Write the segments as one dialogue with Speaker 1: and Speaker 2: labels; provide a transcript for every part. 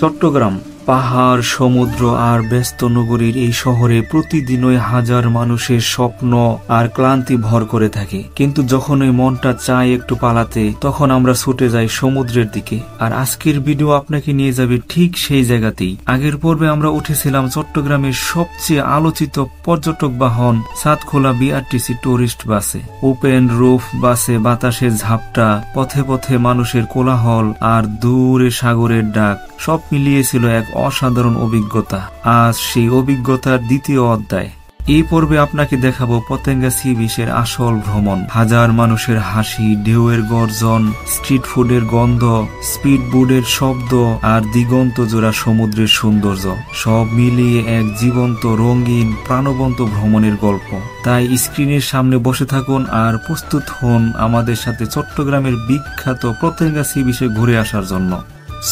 Speaker 1: চট্টগ্রাম পাহাড়, সমুদ্র আর ব্যস্ত নগরীর এই শহরে প্রতিদিনই হাজার মানুষের স্বপ্ন আর ক্লান্তি ভর করে থাকে। কিন্তু যখন ওই মনটা চায় একটু পালাতে, তখন আমরা ছুটে যাই সমুদ্রের দিকে। আর আজকের ভিডিও আপনাকে নিয়ে যাবে ঠিক সেই জায়গাতেই। আগের পর্বে আমরা উঠেছিলাম চট্টগ্রামের সবচেয়ে আলোচিত পর্যটক বাহন সাতখোলা বিআরটিসি টুরিস্ট বাসে। ওপেন রুফ বাসে বাতাসের ঝাপটা, পথে পথে মানুষের কোলাহল আর দূরে সাগরের ডাক সব মিলিয়েছিল এক অসাধারণ অভিজ্ঞতা। আজ সেই অভিজ্ঞতার দ্বিতীয় অধ্যায়। এই পর্বে আপনাকে দেখাবো পতেঙ্গা সি বিচের আসল ভ্রমণ। হাজার মানুষের হাসি, ঢেউয়ের গর্জন, স্ট্রিট ফুডের গন্ধ, স্পিড বোর্ডের শব্দ আর দিগন্ত জোড়া সমুদ্রের সৌন্দর্য সব মিলিয়ে এক জীবন্ত, রঙিন, প্রাণবন্ত ভ্রমণের গল্প। তাই স্ক্রিনের সামনে বসে থাকুন আর প্রস্তুত হন আমাদের সাথে চট্টগ্রামের বিখ্যাত পতেঙ্গা সি বিচে ঘুরে আসার জন্য।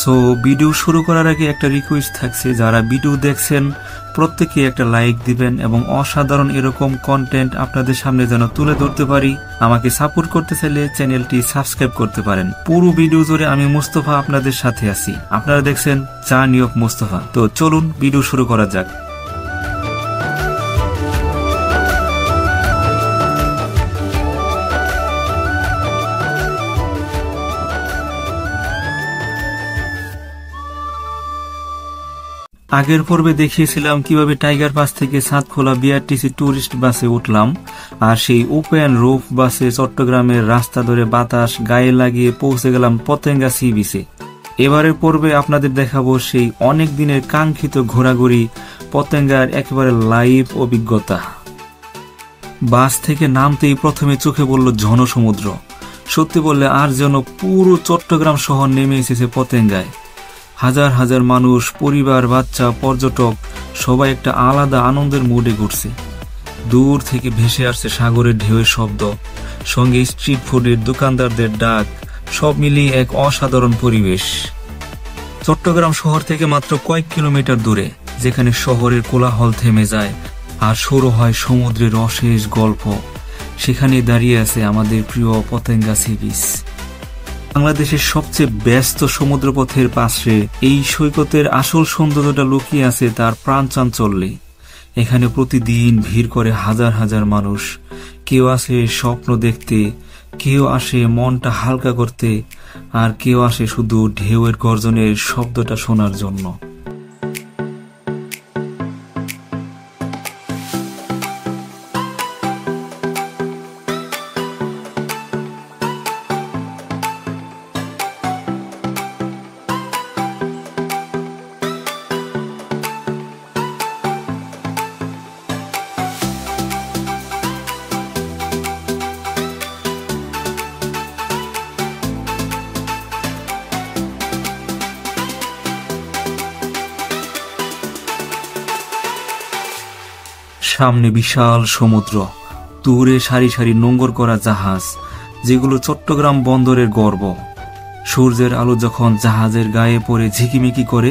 Speaker 1: সো ভিডিও শুরু করার আগে একটা রিকোয়েস্ট থাকছে, যারা ভিডিও দেখছেন প্রত্যেকে একটা লাইক দিবেন এবং অসাধারণ এরকম কন্টেন্ট আপনাদের সামনে যেন তুলে ধরতে পারি। আমাকে সাপোর্ট করতে চাইলে চ্যানেলটি সাবস্ক্রাইব করতে পারেন। পুরো ভিডিও জুড়ে আমি মুস্তফা আপনাদের সাথে আছি। আপনারা দেখছেন জার্নি অফ মুস্তফা। তো চলুন ভিডিও শুরু করা যাক। আগের পর্বে দেখিয়েছিলাম কিভাবে টাইগার পাস থেকে সাতখোলা বিআরটিসি টুরিস্ট বাসে উঠলাম আর সেই ওপেন রুফ বাসে চট্টগ্রামের রাস্তা ধরে বাতাস গায়ে লাগিয়ে পৌঁছে গেলাম পতেঙ্গা সি বিচে। এবারের পর্বে আপনাদের দেখাবো সেই অনেক দিনের কাঙ্ক্ষিত ঘোরাঘুরি, পতেঙ্গার একেবারে লাইভ অভিজ্ঞতা। বাস থেকে নামতেই প্রথমে চোখে পড়ল জনসমুদ্র। সত্যি বললে আর যেন পুরো চট্টগ্রাম শহর নেমে এসেছে পতেঙ্গায়। হাজার হাজার মানুষ, পরিবার, বাচ্চা, পর্যটক সবাই একটা আলাদা আনন্দের মুডে ঘুরছে। দূর থেকে ভেসে আসছে সাগরের ঢেউয়ের শব্দ, সঙ্গে স্ট্রিট ফুডের দোকানদারদের ডাক, সব মিলিয়ে এক অসাধারণ পরিবেশ। চট্টগ্রাম শহর থেকে মাত্র কয়েক কিলোমিটার দূরে, যেখানে শহরের কোলাহল থেমে যায় আর শুরু হয় সমুদ্রের অশেষ গল্প, সেখানে দাঁড়িয়ে আছে আমাদের প্রিয় পতেঙ্গা সি বিচ। বাংলাদেশের সবচেয়ে ব্যস্ত সমুদ্রপথের পাশে এই সৈকতের আসল সৌন্দর্যটা লুকিয়ে আছে তার প্রাণচাঞ্চল্যে। এখানে প্রতিদিন ভিড় করে হাজার হাজার মানুষ। কেউ আসে স্বপ্ন দেখতে, কেউ আসে মনটা হালকা করতে, আর কেউ আসে শুধু ঢেউয়ের গর্জনের শব্দটা শোনার জন্য। সামনে বিশাল সমুদ্র, দূরে সারি সারি নোঙর করা জাহাজ, যেগুলো চট্টগ্রাম বন্দরের গর্ব। সূর্যের আলো যখন জাহাজের গায়ে পড়ে ঝিকিমিকি করে,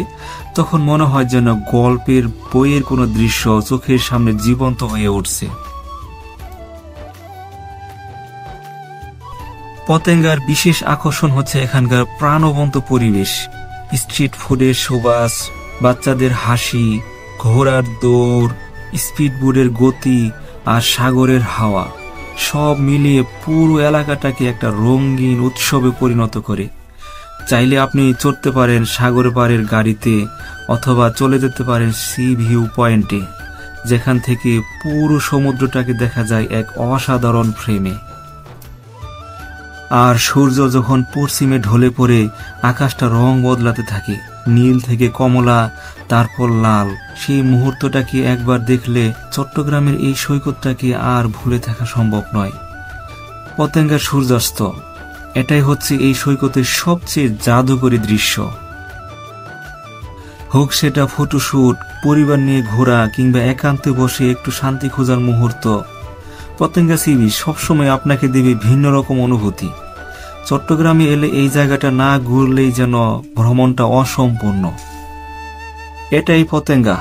Speaker 1: তখন মনে হয় যেন গল্পের বইয়ের কোনো দৃশ্য চোখের সামনে জীবন্ত হয়ে উঠছে। পতেঙ্গার বিশেষ আকর্ষণ হচ্ছে এখানকার প্রাণবন্ত পরিবেশ। স্ট্রিট ফুডের সুবাস, বাচ্চাদের হাসি, ঘোড়ার দৌড়, স্পিড বোর্ডের গতি আর সাগরের হাওয়া সব মিলিয়ে পুরো এলাকাটাকে একটা রঙিন উৎসবে পরিণত করে। চাইলে আপনি চড়তে পারেন সাগর পাড়ের গাড়িতে, অথবা চলে যেতে পারেন সি ভিউ পয়েন্টে, যেখান থেকে পুরো সমুদ্রটাকে দেখা যায় এক অসাধারণ ফ্রেমে। আর সূর্য যখন পশ্চিমে ঢলে পড়ে আকাশটা রং বদলাতে থাকে, নীল থেকে কমলা, তারপর লাল, সেই মুহূর্তটাকে একবার দেখলে চট্টগ্রামের এই সৈকতটাকে আর ভুলে থাকা সম্ভব নয়। পতেঙ্গার সূর্যাস্ত, এটাই হচ্ছে এই সৈকতের সবচেয়ে জাদুকরী দৃশ্য। হোক সেটা ফটোশুট, পরিবার নিয়ে ঘোরা, কিংবা একান্তে বসে একটু শান্তি খোঁজার মুহূর্ত, পতেঙ্গা সি বিচ সবসময় আপনাকে দেবে ভিন্ন রকম অনুভূতি। চট্টগ্রামে এলে এই জায়গাটা না ঘুরলেই যেন ভ্রমণটা অসম্পূর্ণ। এটাই পতেঙ্গা,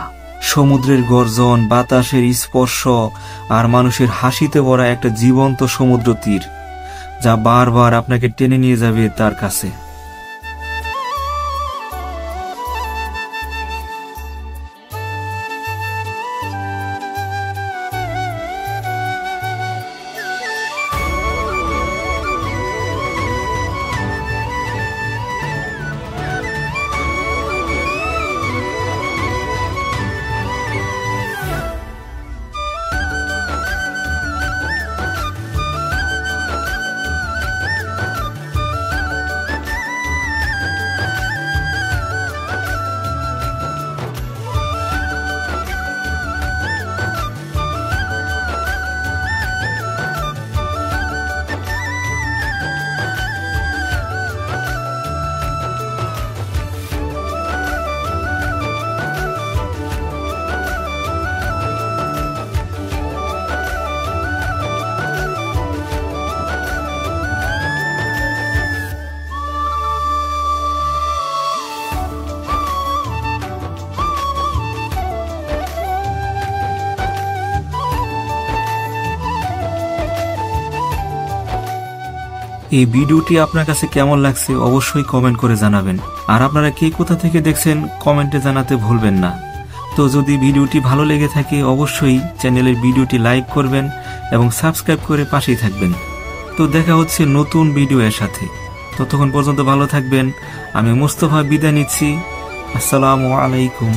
Speaker 1: সমুদ্রের গর্জন, বাতাসের স্পর্শ আর মানুষের হাসিতে ভরা একটা জীবন্ত সমুদ্র তীর, যা বারবার আপনাকে টেনে নিয়ে যাবে তার কাছে। এই ভিডিওটি আপনার কাছে কেমন লাগছে অবশ্যই কমেন্ট করে জানাবেন। আর আপনারা কে কোথা থেকে দেখছেন কমেন্টে জানাতে ভুলবেন না। তো যদি ভিডিওটি ভালো লেগে থাকে অবশ্যই চ্যানেলের ভিডিওটি লাইক করবেন এবং সাবস্ক্রাইব করে পাশেই থাকবেন। তো দেখা হচ্ছে নতুন ভিডিওর সাথে। ততক্ষণ পর্যন্ত ভালো থাকবেন। আমি মুস্তফা বিদায় নিচ্ছি। আসসালামু আলাইকুম।